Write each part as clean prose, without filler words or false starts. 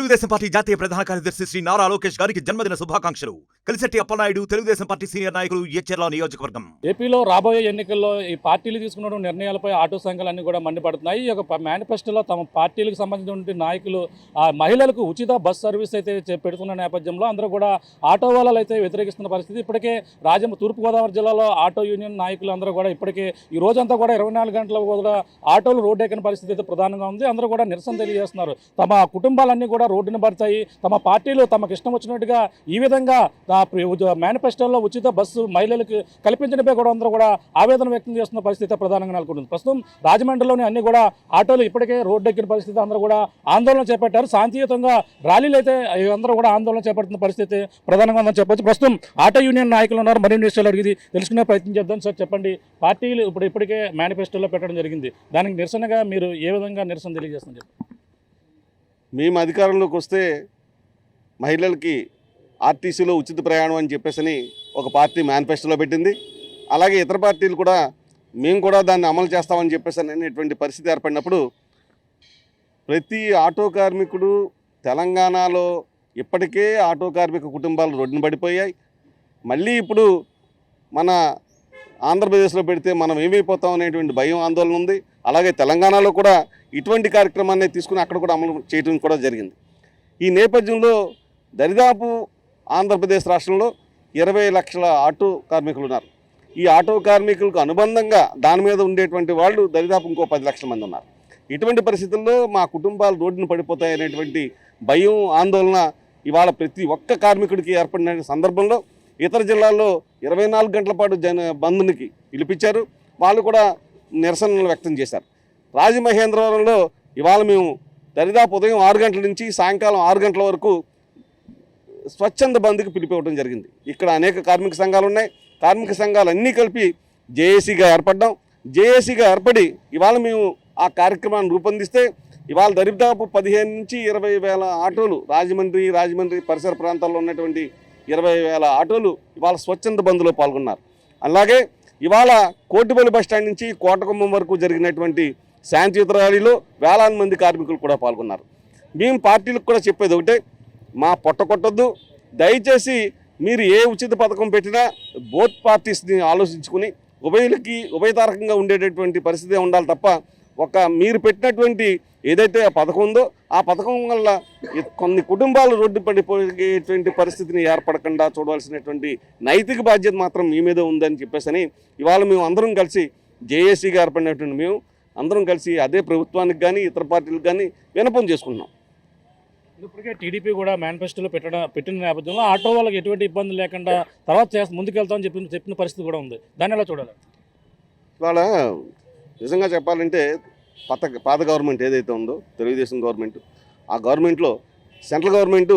Telugu Desam party జాతీయ ప్రధాన కార్యదర్శి శ్రీ నారా లోకేష్ గారికి జన్మదిన శుభాకాంక్షలు. కలిసెట్టి అప్పలనాయుడు, తెలుగుదేశం పార్టీ సీనియర్ నాయకులు, ఎచ్చెర్ల నియోజకవర్గం. ఏపీలో రాబోయే ఎన్నికల్లో ఈ పార్టీలు తీసుకున్న నిర్ణయాలపై ఆటో సంఘాలన్నీ కూడా మండిపడుతున్నాయి. ఈ యొక్క మేనిఫెస్టోలో తమ పార్టీలకు సంబంధించిన నాయకులు మహిళలకు ఉచిత బస్ సర్వీస్ అయితే పెడుతున్న నేపథ్యంలో అందరూ కూడా ఆటో వాళ్ళలు అయితే వ్యతిరేకిస్తున్న పరిస్థితి. ఇప్పటికే తూర్పుగోదావరి జిల్లాలో ఆటో యూనియన్ నాయకులు అందరూ కూడా ఇప్పటికే ఈ రోజంతా కూడా 24 గంటల కూడా ఆటోలు రోడ్డు ఎక్కిన పరిస్థితి అయితే ప్రధానంగా ఉంది. అందరూ కూడా నిరసన తెలియజేస్తున్నారు. తమ కుటుంబాలన్నీ కూడా రోడ్డున పడతాయి, తమ పార్టీలు తమకు ఇష్టం వచ్చినట్టుగా ఈ విధంగా మేనిఫెస్టోలో ఉచిత బస్సు మహిళలకు కల్పించడమే కూడా అందరూ కూడా ఆవేదన వ్యక్తం చేస్తున్న పరిస్థితి ప్రధానంగా నెలకొంటుంది. ప్రస్తుతం రాజమండ్రిలోని అన్ని కూడా ఆటోలు ఇప్పటికే రోడ్డు ఎక్కిన పరిస్థితి, అందరూ కూడా ఆందోళన చేపట్టారు. శాంతియుతంగా ర్యాలీలు అయితే అందరూ కూడా ఆందోళన చేపడుతున్న పరిస్థితి ప్రధానంగా ఉందని చెప్పొచ్చు. ప్రస్తుతం ఆటో యూనియన్ నాయకులు ఉన్నారు, మరిన్ని విషయాలు అడిగి తెలుసుకునే ప్రయత్నం చేద్దాం. సార్ చెప్పండి, పార్టీలు ఇప్పటికే మేనిఫెస్టోలో పెట్టడం జరిగింది, దానికి నిరసనగా మీరు ఏ విధంగా నిరసన తెలియజేస్తున్నారు? మేము అధికారంలోకి వస్తే మహిళలకి ఆర్టీసీలో ఉచిత ప్రయాణం అని చెప్పేసి ఒక పార్టీ మేనిఫెస్టోలో పెట్టింది. అలాగే ఇతర పార్టీలు కూడా మేము కూడా దాన్ని అమలు చేస్తామని చెప్పేసి అనేటువంటి పరిస్థితి ఏర్పడినప్పుడు ప్రతి ఆటో కార్మికుడు తెలంగాణలో ఇప్పటికే ఆటో కార్మిక కుటుంబాలు రోడ్డున పడిపోయాయి. మళ్ళీ ఇప్పుడు మన ఆంధ్రప్రదేశ్లో పెడితే మనం ఏమైపోతాం అనేటువంటి భయం, ఆందోళన ఉంది. అలాగే తెలంగాణలో కూడా ఇటువంటి కార్యక్రమాన్ని తీసుకుని అక్కడ కూడా అమలు చేయడం కూడా జరిగింది. ఈ నేపథ్యంలో దరిదాపు ఆంధ్రప్రదేశ్ రాష్ట్రంలో 20 లక్షల ఆటో కార్మికులు ఉన్నారు. ఈ ఆటో కార్మికులకు అనుబంధంగా దాని మీద ఉండేటువంటి వాళ్ళు దరిదాపు ఇంకో 10 లక్షల మంది ఉన్నారు. ఇటువంటి పరిస్థితుల్లో మా కుటుంబాలు రోడ్డున పడిపోతాయనేటువంటి భయం, ఆందోళన ఇవాళ ప్రతి ఒక్క కార్మికుడికి ఏర్పడిన సందర్భంలో ఇతర జిల్లాల్లో 24 గంటల పాటు బంద్కి పిలిపించారు. వాళ్ళు కూడా నిరసనలు వ్యక్తం చేశారు. రాజమహేంద్రవరంలో ఇవాళ మేము దరిదాపు ఉదయం 6 గంటల నుంచి సాయంకాలం 6 గంటల వరకు స్వచ్ఛంద బంద్కి పిలిపివ్వడం జరిగింది. ఇక్కడ అనేక కార్మిక సంఘాలు ఉన్నాయి. కార్మిక సంఘాలు అన్నీ కలిపి జేఏసీగా ఏర్పడ్డాం. జేఏసీగా ఏర్పడి ఇవాళ మేము ఆ కార్యక్రమాన్ని రూపొందిస్తే ఇవాళ దరిదాపు 15 నుంచి 20 వేల ఆటోలు రాజమండ్రి పరిసర ప్రాంతాల్లో ఉన్నటువంటి 20 వేల ఆటోలు ఇవాళ స్వచ్ఛంద బంద్లో పాల్గొన్నారు. అలాగే ఇవాళ కోటిపల్లి బస్టాండ్ నుంచి కోటకుమ్మం వరకు జరిగినటువంటి శాంతియుత ర్యాలీలో వేలాది మంది కార్మికులు కూడా పాల్గొన్నారు. మేము పార్టీలకు కూడా చెప్పేది ఒకటే, మా పొట్ట కొట్టొద్దు. దయచేసి మీరు ఏ ఉచిత పథకం పెట్టినా బోత్ పార్టీస్ని ఆలోచించుకుని ఉభయతారకంగా ఉండేటటువంటి పరిస్థితి ఉండాలి తప్ప మీరు పెట్టినటువంటి ఏదైతే ఆ పథకం ఉందో ఆ పథకం వల్ల కొన్ని కుటుంబాలు రోడ్డు పడిపోయేటువంటి పరిస్థితిని ఏర్పడకుండా చూడవలసినటువంటి నైతిక బాధ్యత మాత్రం మీ మీద ఉందని చెప్పేసి ఇవాళ మేము అందరం కలిసి జేఏసీగా ఏర్పడినటువంటి మేము అందరం కలిసి అదే ప్రభుత్వానికి కానీ ఇతర పార్టీలకు కానీ విన్నపం చేసుకుంటున్నాం. ఇప్పటికే టీడీపీ కూడా మేనిఫెస్టోలో పెట్టిన నేపథ్యంలో ఆటో వాళ్ళకి ఎటువంటి ఇబ్బంది లేకుండా తర్వాత ముందుకెళ్తామని చెప్పిన పరిస్థితి కూడా ఉంది. దాన్ని ఎలా చూడాలి? ఇవాళ నిజంగా చెప్పాలంటే పాత గవర్నమెంట్ ఏదైతే ఉందో తెలుగుదేశం గవర్నమెంట్, ఆ గవర్నమెంట్లో సెంట్రల్ గవర్నమెంటు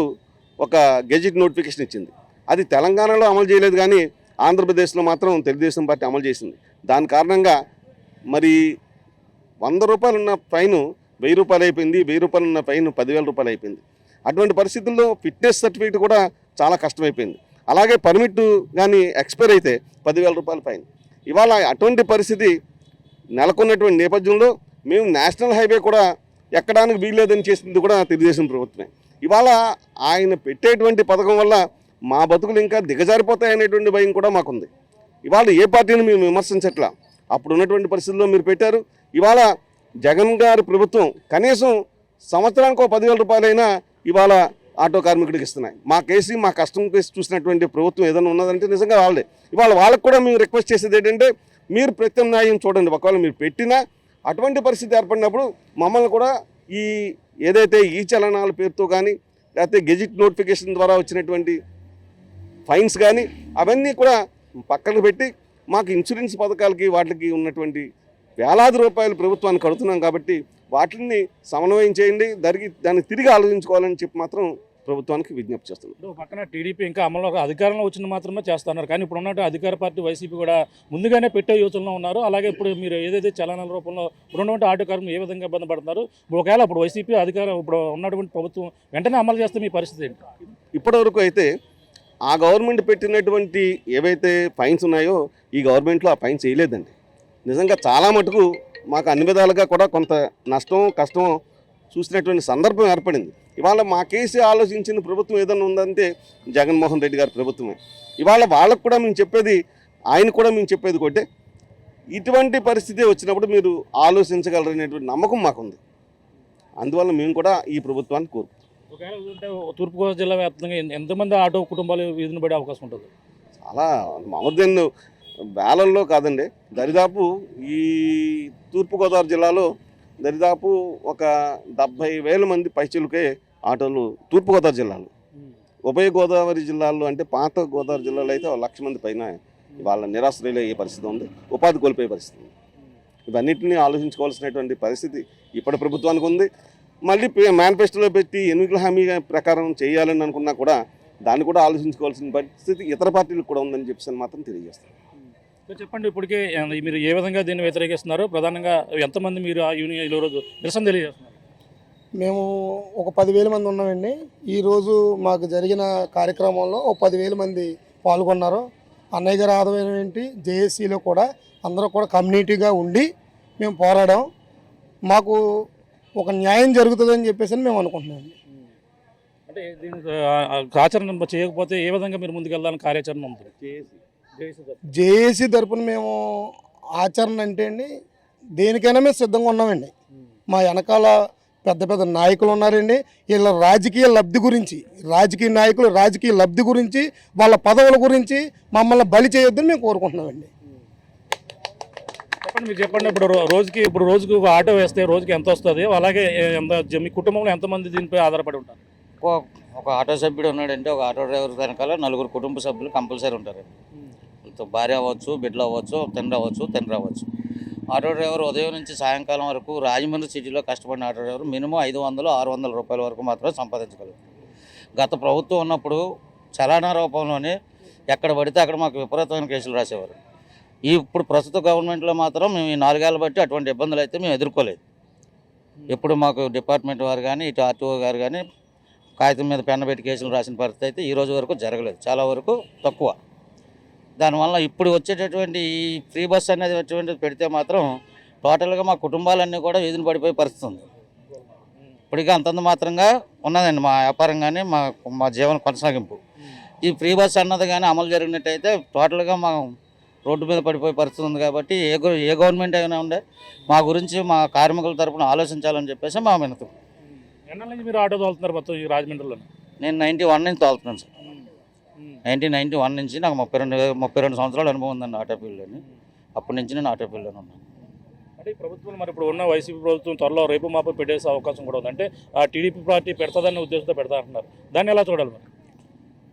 ఒక గెజిట్ నోటిఫికేషన్ ఇచ్చింది. అది తెలంగాణలో అమలు చేయలేదు కానీ ఆంధ్రప్రదేశ్లో మాత్రం తెలుగుదేశం పార్టీ అమలు చేసింది. దాని కారణంగా మరి 100 రూపాయలు ఉన్న ఫైన్ 1000 రూపాయలు అయిపోయింది, 1000 రూపాయలు ఉన్న ఫైన్ 10,000 రూపాయలు అయిపోయింది. అటువంటి పరిస్థితుల్లో ఫిట్నెస్ సర్టిఫికేట్ కూడా చాలా కష్టమైపోయింది. అలాగే పర్మిట్ కానీ ఎక్స్పైర్ అయితే 10,000 రూపాయల ఫైన్. ఇవాళ అటువంటి పరిస్థితి నెలకొన్నటువంటి నేపథ్యంలో మేము నేషనల్ హైవే కూడా ఎక్కడానికి వీల్లేదని చేసింది కూడా తెలుగుదేశం ప్రభుత్వమే. ఇవాళ ఆయన పెట్టేటువంటి పథకం వల్ల మా బతుకులు ఇంకా దిగజారిపోతాయనేటువంటి భయం కూడా మాకుంది. ఇవాళ ఏ పార్టీని మేము విమర్శించట్లా, అప్పుడు ఉన్నటువంటి పరిస్థితుల్లో మీరు పెట్టారు. ఇవాళ జగన్ గారి ప్రభుత్వం కనీసం సంవత్సరానికి 10,000 రూపాయలైనా ఇవాళ ఆటో కార్మికుడికి ఇస్తున్నాయి. మా కేసు మా కష్టం కేసు చూసినటువంటి ప్రభుత్వం ఏదైనా ఉన్నదంటే నిజంగా వాళ్ళే. ఇవాళ వాళ్ళకు కూడా మేము రిక్వెస్ట్ చేసేది ఏంటంటే మీరు ప్రత్యామ్నాయం చూడండి. ఒకవేళ మీరు పెట్టినా అటువంటి పరిస్థితి ఏర్పడినప్పుడు మమ్మల్ని కూడా ఈ ఏదైతే ఈ చలనాల పేరుతో కానీ లేకపోతే గెజిట్ నోటిఫికేషన్ ద్వారా వచ్చినటువంటి ఫైన్స్ కానీ అవన్నీ కూడా పక్కన పెట్టి మాకు ఇన్సూరెన్స్ పథకాలకి వాటికి ఉన్నటువంటి వేలాది రూపాయలు ప్రభుత్వానికి కడుతున్నాం కాబట్టి వాటిని సమన్వయం చేయండి, దాన్ని తిరిగి ఆలోచించుకోవాలని చెప్పి మాత్రం ప్రభుత్వానికి విజ్ఞప్తి చేస్తున్నారు. పక్కన టీడీపీ ఇంకా అధికారంలో వచ్చిన మాత్రమే చేస్తున్నారు కానీ ఇప్పుడు ఉన్నట్టు అధికార పార్టీ వైసీపీ కూడా ముందుగానే పెట్టే యోచనలో ఉన్నారు. అలాగే ఇప్పుడు మీరు ఏదైతే చలనాల రూపంలో ఉన్నటువంటి ఆటో కార్మికులు ఏ విధంగా ఇబ్బంది పడుతున్నారు, ఒకవేళ ఇప్పుడు వైసీపీ అధికారం ఇప్పుడు ఉన్నటువంటి ప్రభుత్వం వెంటనే అమలు చేస్తే మీ పరిస్థితి ఏంటి? ఇప్పటివరకు అయితే ఆ గవర్నమెంట్ పెట్టినటువంటి ఏవైతే ఫైన్స్ ఉన్నాయో ఈ గవర్నమెంట్లో ఆ ఫైన్స్ వేయలేదండి. నిజంగా చాలా మటుకు మాకు అన్ని విధాలుగా కూడా కొంత నష్టం కష్టం చూసినటువంటి సందర్భం ఏర్పడింది. ఇవాళ మా కేసు ఆలోచించిన ప్రభుత్వం ఏదైనా ఉందంటే జగన్మోహన్ రెడ్డి గారి ప్రభుత్వమే. ఇవాళ వాళ్ళకు కూడా మేము చెప్పేది, ఆయన కూడా మేము చెప్పేది ఒకటే, ఇటువంటి పరిస్థితి వచ్చినప్పుడు మీరు ఆలోచించగలరనేటువంటి నమ్మకం మాకుంది. అందువల్ల మేము కూడా ఈ ప్రభుత్వాన్ని కోరుకుంటాం. ఒకవేళ చూస్తే తూర్పుగోదావరి జిల్లా వ్యాప్తంగా ఎంతమంది ఆటో కుటుంబాలు వీధిని పడే అవకాశం ఉంటుంది? చాలా మామూలు వేలల్లో కాదండి, దరిదాపు ఈ తూర్పుగోదావరి జిల్లాలో దరిదాపు ఒక 70,000 మంది పైచిలుకే ఆటోలు తూర్పుగోదావరి జిల్లాలో. ఉభయ గోదావరి జిల్లాల్లో అంటే పాత గోదావరి జిల్లాలో అయితే 1,00,000 మంది పైన వాళ్ళ నిరాశ్రయులు అయ్యే పరిస్థితి ఉంది, ఉపాధి కోల్పోయే పరిస్థితి ఉంది. ఇవన్నింటినీ ఆలోచించుకోవాల్సినటువంటి పరిస్థితి ఇప్పటి ప్రభుత్వానికి ఉంది. మళ్ళీ మేనిఫెస్టోలో పెట్టి ఎన్నికల హామీ ప్రకారం చేయాలని అనుకున్నా కూడా దాన్ని కూడా ఆలోచించుకోవాల్సిన పరిస్థితి ఇతర పార్టీలకు కూడా ఉందని చెప్పి మాత్రం తెలియజేస్తాను. చెప్పండి, ఇప్పటికే మీరు ఏ విధంగా దీన్ని వ్యతిరేకిస్తున్నారు? ప్రధానంగా ఎంతమంది మీరు ఆ యూనియన్ ఈరోజు నిరసన తెలియజేస్తున్నారు? మేము ఒక 10,000 మంది ఉన్నామండి. ఈరోజు మాకు జరిగిన కార్యక్రమంలో ఒక 10,000 మంది పాల్గొన్నారు. అన్నయ్య గారి ఆధ్వర్యం ఏంటి, జేఏసీలో కూడా అందరూ కూడా కమ్యూనిటీగా ఉండి మేము పోరాడాం. మాకు ఒక న్యాయం జరుగుతుందని చెప్పేసి మేము అనుకుంటున్నాం. అంటే దీనికి ఆచరణ చేయకపోతే ఏ విధంగా మీరు ముందుకెళ్ళాలని కార్యాచరణ ఉంటుంది? జేఏసీ తరపున మేము ఆచరణ అంటే అండి దేనికైనా మేము సిద్ధంగా ఉన్నామండి. మా వెనకాల పెద్ద పెద్ద నాయకులు ఉన్నారండి. వీళ్ళ రాజకీయ లబ్ధి గురించి, రాజకీయ నాయకులు రాజకీయ లబ్ధి గురించి, వాళ్ళ పదవుల గురించి మమ్మల్ని బలి చేయొద్దని మేము కోరుకుంటున్నామండి. చెప్పండి, మీరు చెప్పండి. ఇప్పుడు రోజుకి ఒక ఆటో వేస్తే రోజుకి ఎంత వస్తుంది? అలాగే మీ కుటుంబంలో ఎంతమంది దీనిపై ఆధారపడి ఉంటారు? ఒక ఆటో సభ్యుడు ఉన్నాడంటే ఒక ఆటో డ్రైవర్ వెనకాల 4 కుటుంబ సభ్యులు కంపల్సరీ ఉంటారండి. భార్య అవ్వచ్చు, బిడ్డలు అవ్వచ్చు, తండ్రి అవ్వచ్చు. ఆటో డ్రైవర్ ఉదయం నుంచి సాయంకాలం వరకు రాజమండ్రి సిటీలో కష్టపడిన ఆటో డ్రైవర్ మినిమం 500-600 రూపాయల వరకు మాత్రం సంపాదించగలరు. గత ప్రభుత్వం ఉన్నప్పుడు చలానా రూపంలోనే ఎక్కడ పడితే అక్కడ మాకు విపరీతమైన కేసులు రాసేవారు. ఇప్పుడు ప్రస్తుత గవర్నమెంట్లో మాత్రం మేము ఈ 4 ఏళ్ళ బట్టి అటువంటి ఇబ్బందులు అయితే మేము ఎదుర్కోలేదు. ఎప్పుడు మాకు డిపార్ట్మెంట్ వారు కానీ ఇటు ఆర్టీఓ గారు కానీ కాగితం మీద పెన్న పెట్టి కేసులు రాసిన పరిస్థితి అయితే ఈ రోజు వరకు జరగలేదు, చాలా వరకు తక్కువ. దానివల్ల ఇప్పుడు వచ్చేటటువంటి ఈ ఫ్రీ బస్ అనేది అటువంటిది పెడితే మాత్రం టోటల్గా మా కుటుంబాలన్నీ కూడా వీధిని పడిపోయే పరిస్థితి ఉంది. ఇప్పటికీ అంతంత మాత్రంగా ఉన్నదండి మా వ్యాపారం కానీ మా జీవన కొనసాగింపు. ఈ ఫ్రీ బస్ అన్నది కానీ అమలు జరిగినట్టయితే టోటల్గా మా రోడ్డు మీద పడిపోయే పరిస్థితి ఉంది. కాబట్టి ఏ గవర్నమెంట్ అయినా ఉండే మా గురించి మా కార్మికుల తరపున ఆలోచించాలని చెప్పేసి మా వినతం. ఎన్నాళ్ళ నుంచి మీరు ఆటో తోలుతున్నారు మొత్తం ఈ రాజమండ్రిలో? నేను 91 నుంచి తోలుతున్నాను సార్. 1991 నుంచి నాకు 32 సంవత్సరాల అనుభవం ఉందండి ఆటో ఫీల్డ్లోని. అప్పటి నుంచి నేను ఆటో ఫీల్డ్లోనే ఉన్నాను. అంటే ఈ ప్రభుత్వం మరి ఇప్పుడు ఉన్న వైసీపీ ప్రభుత్వం త్వరలో రేపు మాపు పెట్టేసే అవకాశం కూడా ఉంది. అంటే ఆ టీడీపీ పార్టీ పెడతాదనే ఉద్దేశంతో పెడతా అంటున్నారు. దాన్ని ఎలా చూడాలి మరి?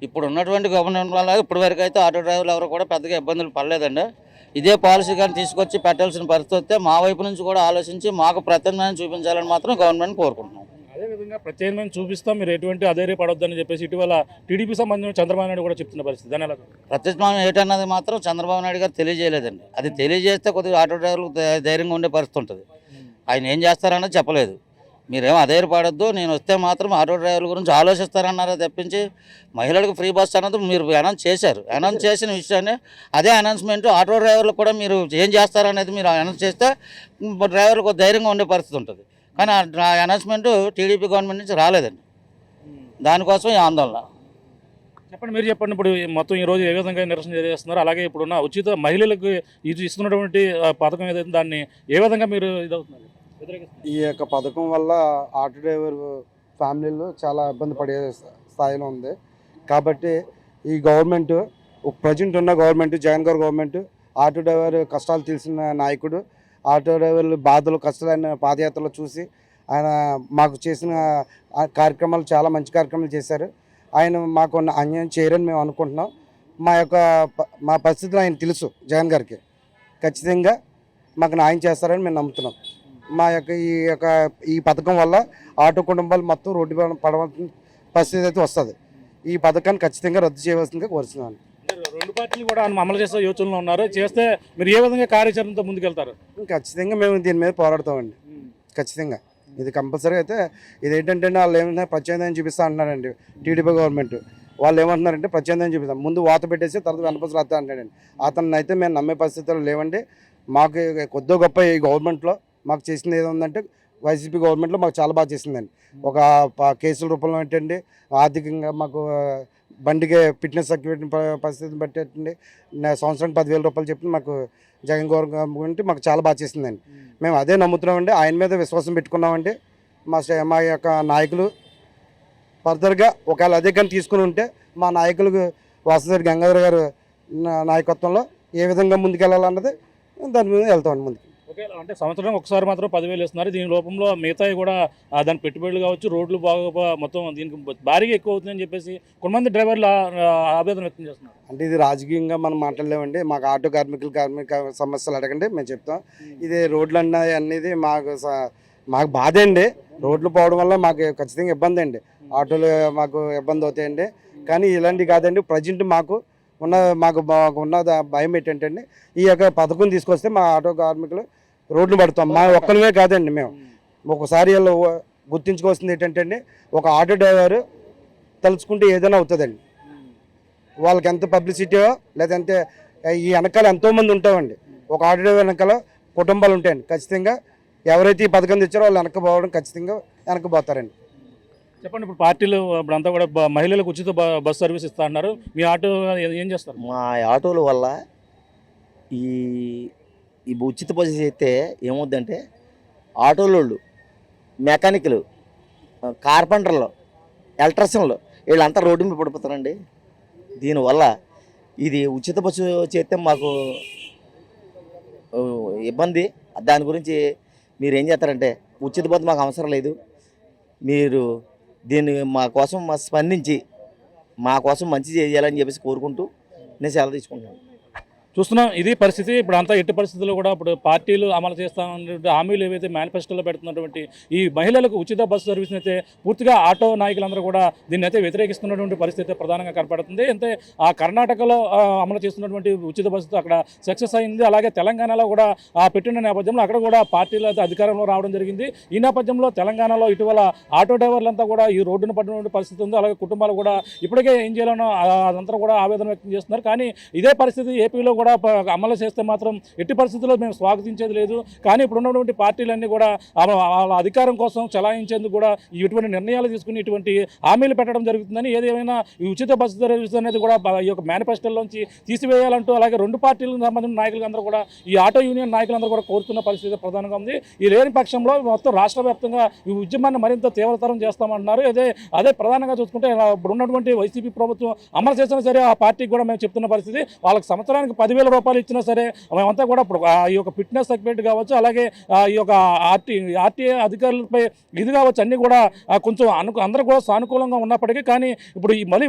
ఇప్పుడు ఉన్నటువంటి గవర్నమెంట్ వల్ల ఇప్పటి వరకు అయితే ఆటో డ్రైవర్లు ఎవరు కూడా పెద్దగా ఇబ్బందులు పడలేదండి. ఇదే పాలసీ కానీ తీసుకొచ్చి పెట్టాల్సిన పరిస్థితి వస్తే మా వైపు నుంచి కూడా ఆలోచించి మాకు ప్రత్యామ్నాయం చూపించాలని మాత్రం గవర్నమెంట్ కోరుకుంటున్నాం. అదేవిధంగా ప్రత్యేకమైన చూపిస్తాం, మీరు ఎటువంటి అధైర్య పడొద్దని చెప్పేసి ఇటీవల టీడీపీ సంబంధించిన చంద్రబాబు నాయుడు కూడా చెప్తున్న పరిస్థితి. దాని ఎలా? ప్రత్యామ్నాయం ఏంటన్నది మాత్రం చంద్రబాబు నాయుడు గారు తెలియజేయలేదండి. అది తెలియజేస్తే కొద్దిగా ఆటో డ్రైవర్లు ధైర్యంగా ఉండే పరిస్థితి ఉంటుంది. ఆయన ఏం చేస్తారన్నది చెప్పలేదు. మీరేమో అధైర్యపడొద్దు, నేను వస్తే మాత్రం ఆటో డ్రైవర్ల గురించి ఆలోచిస్తారన్నారో తప్పించి మహిళలకు ఫ్రీ బస్ అన్నది మీరు అనౌన్స్ చేశారు. అనౌన్స్ చేసిన విషయాన్ని అదే అనౌన్స్మెంట్ ఆటో డ్రైవర్లకు కూడా మీరు ఏం చేస్తారనేది మీరు అనౌన్స్ చేస్తే డ్రైవర్లకు ధైర్యంగా ఉండే పరిస్థితి ఉంటుంది. కానీ ఆ అనౌన్స్మెంట్ టీడీపీ గవర్నమెంట్ నుంచి రాలేదండి. దానికోసం ఈ ఆందోళన. చెప్పండి, మీరు చెప్పండి. ఇప్పుడు మొత్తం ఈరోజు ఏ విధంగా నిరసన చేస్తున్నారు? అలాగే ఇప్పుడున్న ఉచిత మహిళలకు ఇది ఇస్తున్నటువంటి పథకం ఏదైతే దాన్ని ఏ విధంగా మీరు ఇదవుతున్నారు? ఈ యొక్క పథకం వల్ల ఆటో డ్రైవర్ ఫ్యామిలీలు చాలా ఇబ్బంది పడే స్థాయిలో ఉంది. కాబట్టి ఈ గవర్నమెంట్, ప్రజెంట్ ఉన్న గవర్నమెంట్, జగన్ గారు గవర్నమెంట్, ఆటో డ్రైవర్ కష్టాలు తెలిసిన నాయకుడు, ఆటో డ్రైవర్లు బాధలు కష్టాలైన పాదయాత్రలు చూసి ఆయన మాకు చేసిన కార్యక్రమాలు చాలా మంచి కార్యక్రమాలు చేశారు. ఆయన మాకు అన్యాయం చేయరని మేము అనుకుంటున్నాం. మా పరిస్థితులు ఆయన తెలుసు. జగన్ గారికి ఖచ్చితంగా మాకు న్యాయం చేస్తారని మేము నమ్ముతున్నాం. ఈ పథకం వల్ల ఆటో కుటుంబాలు మొత్తం రోడ్డు పడవలసిన పరిస్థితి అయితే వస్తుంది. ఈ పథకాన్ని ఖచ్చితంగా రద్దు చేయవలసిందిగా కోరుతున్నాను. రెండు పార్టీలు కూడా అమలు చేసే యోచనలో ఉన్నారు. చేస్తే మీరు ఏ విధంగా కార్యాచరణతో ముందుకెళ్తారు? ఖచ్చితంగా మేము దీని మీద పోరాడతామండి. ఖచ్చితంగా ఇది కంపల్సరీ అయితే. ఇదేంటంటే వాళ్ళు ఏమైనా ప్రత్యామ్నాయం చూపిస్తా అంటున్నారండి టీడీపీ గవర్నమెంట్. వాళ్ళు ఏమంటున్నారంటే ప్రత్యామ్నాయం చూపిస్తాం, ముందు వాత పెట్టేసి తర్వాత వెనపసలు వస్తా అంటాడండి. అతన్ని అయితే మేము నమ్మే పరిస్థితుల్లో లేవండి. మాకు కొద్దో గొప్ప ఈ గవర్నమెంట్లో మాకు చేసింది ఏదో ఉందంటే వైసీపీ గవర్నమెంట్లో మాకు చాలా బాగా చేసిందండి. ఒక కేసుల రూపంలో ఏంటండి, ఆర్థికంగా మాకు బండికి ఫిట్నెస్ సర్టిఫికేట్ పరిస్థితిని బట్టి ఏంటండి, సంవత్సరానికి 10,000 రూపాయలు చెప్పి మాకు జగన్ గవర్నమెంట్ మాకు చాలా బాగా చేసిందండి. మేము అదే నమ్ముతున్నామండి, ఆయన మీద విశ్వాసం పెట్టుకున్నామండి. మా యొక్క నాయకులు ఫర్దర్గా ఒకవేళ అదే కానీ తీసుకుని ఉంటే మా నాయకులకు వాసంశెట్టి గంగాధర్ గారు నాయకత్వంలో ఏ విధంగా ముందుకెళ్ళాలన్నది దాని మీద వెళ్తామండి ముందుకు. ఓకే, అంటే సంవత్సరం ఒకసారి మాత్రం 10,000 ఇస్తున్నారు. దీని లోపంలో మిగతాయి కూడా దాని పెట్టుబడులు కావచ్చు, రోడ్లు బాగా మొత్తం దీనికి భారీగా ఎక్కువ అవుతుందని చెప్పేసి కొంతమంది డ్రైవర్లు ఆవేదన వ్యక్తం చేస్తున్నారు. అంటే ఇది రాజకీయంగా మనం మాట్లాడలేమండి. మాకు ఆటో కార్మిక సమస్యలు అడగండి, మేము చెప్తాం. ఇది రోడ్లు అనేది మాకు బాధ అండి. రోడ్లు పోవడం వల్ల మాకు ఖచ్చితంగా ఇబ్బంది అండి. ఆటోలు మాకు ఇబ్బంది అవుతాయండి. కానీ ఇలాంటివి కాదండి. ప్రజెంట్ మాకు ఉన్న భయం ఏంటంటే ఈ యొక్క పథకం తీసుకొస్తే మా ఆటో కార్మికులు రోడ్లు పడతాం. మా ఒక్కరిమే కాదండి, మేము ఒకసారి వీళ్ళు గుర్తించుకోవాల్సింది ఏంటంటే ఒక ఆటో డ్రైవర్ తలుచుకుంటే ఏదైనా అవుతుందండి. వాళ్ళకి ఎంత పబ్లిసిటీయో లేదంటే ఈ వెనకాల ఎంతోమంది ఉంటామండి. ఒక ఆటో డ్రైవర్ వెనకాల కుటుంబాలు ఉంటాయండి. ఖచ్చితంగా ఎవరైతే ఈ పథకం తెచ్చారో వాళ్ళు వెనకపోవడం ఖచ్చితంగా వెనకపోతారండి. చెప్పండి, ఇప్పుడు పార్టీలు ఇప్పుడు అంతా కూడా మహిళలకు ఉచిత బస్ సర్వీస్ ఇస్తా అన్నారు. మీ ఆటో ఏం చేస్తారు? మా ఆటోల వల్ల ఈ ఉచిత బస్సు అయితే ఏమవుద్దంటే ఆటోలోళ్ళు, మెకానిక్లు, కార్పెంటర్లు, ఎలక్ట్రీషియన్లు వీళ్ళంతా రోడ్డు మీద పడిపోతారండి. దీనివల్ల ఇది ఉచిత బస్సు చేస్తే మాకు ఇబ్బంది. దాని గురించి మీరు ఏం చేస్తారంటే ఉచిత బస్సు మాకు అవసరం లేదు, మీరు దీన్ని మా కోసం స్పందించి మా కోసం మంచి చేయాలని చెప్పేసి కోరుకుంటూ నేను సెలవు తీసుకుంటాను. చూస్తున్నాం, ఇది పరిస్థితి. ఇప్పుడు అంతా ఎట్టి పరిస్థితుల్లో కూడా ఇప్పుడు పార్టీలు అమలు చేస్తామన్నటువంటి హామీలు ఏవైతే మేనిఫెస్టోలో పెడుతున్నటువంటి ఈ మహిళలకు ఉచిత బస్సు సర్వీస్ని అయితే పూర్తిగా ఆటో నాయకులందరూ కూడా దీన్ని అయితే వ్యతిరేకిస్తున్నటువంటి పరిస్థితి ప్రధానంగా కనపడుతుంది. అంటే ఆ కర్ణాటకలో అమలు చేస్తున్నటువంటి ఉచిత బస్సుతో అక్కడ సక్సెస్ అయింది. అలాగే తెలంగాణలో కూడా పెట్టిన నేపథ్యంలో అక్కడ కూడా పార్టీలు అయితే అధికారంలో రావడం జరిగింది. ఈ నేపథ్యంలో తెలంగాణలో ఇటీవల ఆటో డ్రైవర్లంతా కూడా ఈ రోడ్డును పడినటువంటి పరిస్థితి ఉంది. అలాగే కుటుంబాలు కూడా ఇప్పటికే ఏం చేయాలనో అదంతా కూడా ఆవేదన వ్యక్తం చేస్తున్నారు. కానీ ఇదే పరిస్థితి ఏపీలో కూడా అమలు చేస్తే మాత్రం ఎట్టి పరిస్థితుల్లో మేము స్వాగతించేది లేదు. కానీ ఇప్పుడు ఉన్నటువంటి పార్టీలన్నీ కూడా వాళ్ళ అధికారం కోసం చలాయించేందుకు కూడా ఇటువంటి నిర్ణయాలు తీసుకుని ఇటువంటి హామీలు పెట్టడం జరుగుతుందని, ఏదేమైనా ఈ ఉచిత బస్సు సర్వీస్ అనేది కూడా ఈ యొక్క మేనిఫెస్టోలోంచి తీసివేయాలంటూ అలాగే రెండు పార్టీలకు సంబంధించిన నాయకులందరూ కూడా ఈ ఆటో యూనియన్ నాయకులందరూ కూడా కోరుతున్న పరిస్థితి ప్రధానంగా ఉంది. ఈ లేని పక్షంలో మొత్తం రాష్ట్ర వ్యాప్తంగా ఈ ఉద్యమాన్ని మరింత తీవ్రతరం చేస్తామంటున్నారు. అదే ప్రధానంగా చూసుకుంటే ఇప్పుడు ఉన్నటువంటి వైసీపీ ప్రభుత్వం అమలు చేసినా సరే ఆ పార్టీకి కూడా మేము చెప్తున్న పరిస్థితి, వాళ్ళకి సంవత్సరానికి 10,000 రూపాయలు ఇచ్చినా సరే మేమంతా కూడా ఇప్పుడు ఈ యొక్క ఫిట్నెస్ సర్టిఫికేట్ కావచ్చు, అలాగే ఈ యొక్క ఆర్టీఏ అధికారులపై ఇది కావచ్చు, అన్నీ కూడా కొంచెం అందరూ కూడా సానుకూలంగా ఉన్నప్పటికీ కానీ ఇప్పుడు ఈ మళ్ళీ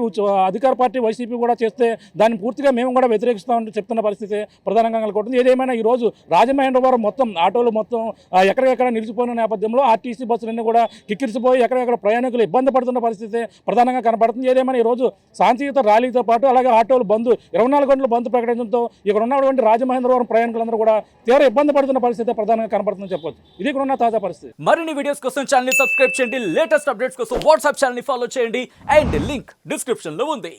అధికార పార్టీ వైసీపీ కూడా చేస్తే దాన్ని పూర్తిగా మేము కూడా వ్యతిరేకిస్తామని చెప్తున్న పరిస్థితి ప్రధానంగా కలుగుతుంది. ఏదేమైనా ఈరోజు రాజమహేంద్రవరం మొత్తం ఆటోలు మొత్తం ఎక్కడికెక్కడ నిలిచిపోయిన నేపథ్యంలో ఆర్టీసీ బస్సులన్నీ కూడా కిక్కిరిసిపోయి ఎక్కడెక్కడ ప్రయాణికులు ఇబ్బంది పడుతున్న పరిస్థితి ప్రధానంగా కనపడుతుంది. ఏదేమైనా ఈరోజు శాంతియుత ర్యాలీతో పాటు అలాగే ఆటోలు బంద్ 24 గంటలు బంద్ ప్రకటించడంతో ఇక్కడ ఉన్నటువంటి రాజమహేంద్రవరం ప్రయాణికులందరూ కూడా తీవ్ర ఇబ్బంది పడుతున్న పరిస్థితి ప్రధానంగా కనపడుతుందని చెప్పొచ్చు. ఇది ఇక్కడ ఉన్న తాజా పరిస్థితి. మరిన్ని వీడియోస్ కోసం ఛానల్ ని సబ్స్క్రైబ్ చేయండి, లేటెస్ట్ అప్డేట్స్ కోసం వాట్సాప్ ఛానల్ ని ఫాలో చేయండి అండ్ లింక్ డిస్క్రిప్షన్ లో ఉంది.